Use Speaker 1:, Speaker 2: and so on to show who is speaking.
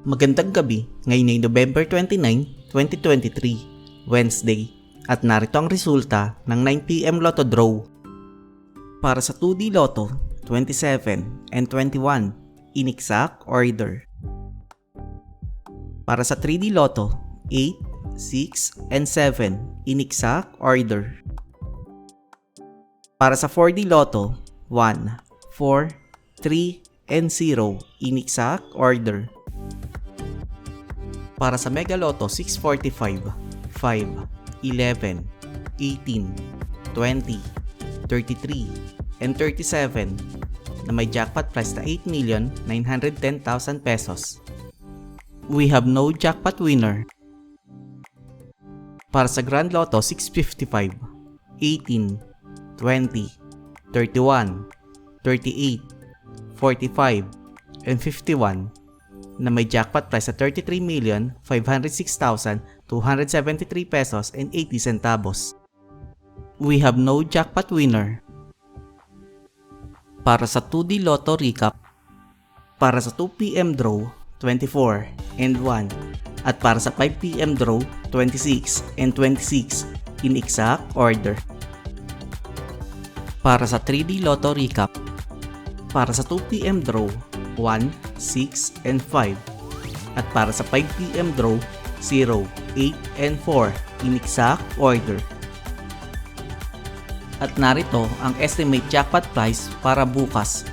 Speaker 1: Magandang gabi, ngayon ay November 29, 2023, Wednesday, at narito ang resulta ng 9pm Lotto Draw. Para sa 2D Lotto, 27 and 21, in exact order. Para sa 3D Lotto, 8, 6, and 7, in exact order. Para sa 4D Lotto, 1, 4, 3, and 0, in exact order. Para sa Mega Lotto 645, 5, 11, 18, 20, 33, and 37 na may jackpot price na 8,910,000 pesos. We have no jackpot winner. Para sa Grand Lotto 655, 18, 20, 31, 38, 45, and 51 na may jackpot price sa 33,506,273 pesos and 80 centavos. We have no jackpot winner. Para sa 2D Lotto Recap, para sa 2pm draw, 24 and 1, at para sa 5pm draw, 26 and 26, in exact order. Para sa 3D Lotto Recap, para sa 2pm draw, 1, 6, and 5, at para sa 5pm draw, 0, 8, and 4, in exact order. At narito ang estimate jackpot price para bukas,